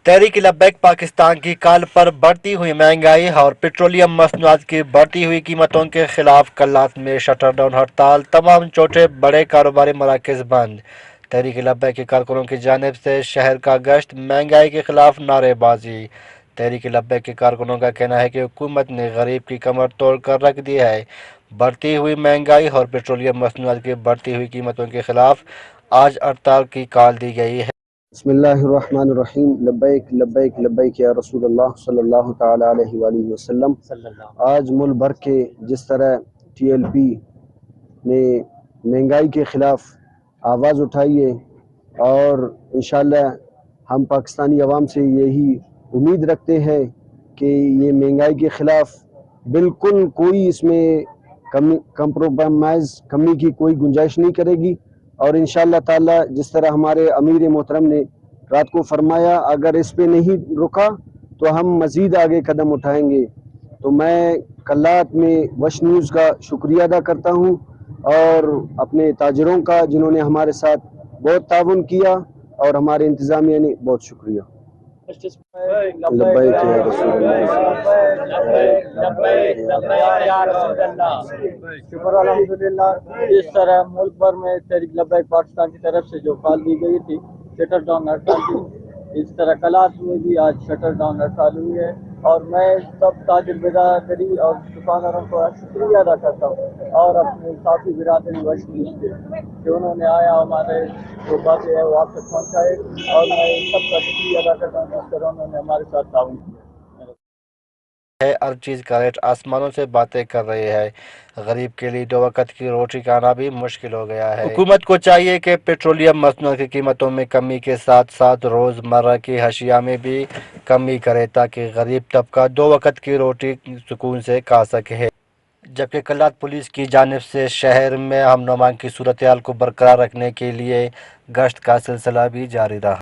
तहरीक लब्बैक पाकिस्तान की कॉल पर बढ़ती हुई महंगाई और पेट्रोलियम मसनूआत की बढ़ती हुई कीमतों के खिलाफ कल्लात में शटर डाउन हड़ताल, तमाम छोटे बड़े कारोबारी मराकज़ बंद। तहरीक लब्बैक के कारकुनों की जानिब से शहर का गश्त, महंगाई के खिलाफ नारेबाजी। तहरीक लब्बैक के कारकुनों का कहना है कि हुकूमत ने गरीब की कमर तोड़ कर रख दी है। बढ़ती हुई महंगाई और पेट्रोलियम मसनूआत की बढ़ती हुई कीमतों के खिलाफ आज हड़ताल की कॉल दी गई है। बिस्मिल्लाहिर्रहमानिर्रहीम। लब्बैक लब्बैक लब्बैक या रसूल अल्लाह सल्लल्लाहु ताला अलैहि वसल्लम। आज मुल्क भर के जिस तरह TLP ने महंगाई के ख़िलाफ़ आवाज़ उठाई है और इंशाअल्लाह हम पाकिस्तानी अवाम से यही उम्मीद रखते हैं कि ये महंगाई के ख़िलाफ़ बिल्कुल कोई इसमें कंप्रोमाइज़ कमी की कोई गुंजाइश नहीं करेगी। और इंशाअल्लाह ताला जिस तरह हमारे अमीर मोहतरम ने रात को फरमाया, अगर इस पे नहीं रुका तो हम मज़ीद आगे कदम उठाएंगे। तो मैं कल्लात में वश न्यूज़ का शुक्रिया अदा करता हूँ और अपने ताजरों का जिन्होंने हमारे साथ बहुत ताउन किया और हमारे इंतज़ामिया ने बहुत शुक्रिया। लब्बैक या रसूल अल्लाह। शुक्र अल्हम्दुलिल्लाह। जिस तरह मुल्क भर में तहरीक लब्बैक पाकिस्तान की तरफ से जो कॉल दी गई थी शटर डाउन हड़ताल की, इस तरह कलात में भी आज शटर डाउन हड़ताल हुई है और मैं सब ताजिर बिरादरी और दुकानदारों का शुक्रिया अदा करता हूँ और अपने साथी बिरादरी वश के कि उन्होंने आया हमारे जो बातें है वो आप तक पहुँचाए और मैं सबका शुक्रिया अदा करता हूँ जिस तरह उन्होंने हमारे साथ ताउन किया है। हर चीज़ का रेट आसमानों से बातें कर रहे हैं। गरीब के लिए दो वक्त की रोटी का आना भी मुश्किल हो गया है। हुकूमत को चाहिए कि पेट्रोलियम मसनूआत की कीमतों में कमी के साथ साथ रोज़मर्रा की हशिया में भी कमी करे ताकि गरीब तबका दो वक्त की रोटी सुकून से खा सके। जबकि कल्लात पुलिस की जानिब से शहर में अमन-ओ-अमान की सूरत हाल को बरकरार रखने के लिए गश्त का सिलसिला भी जारी रहा।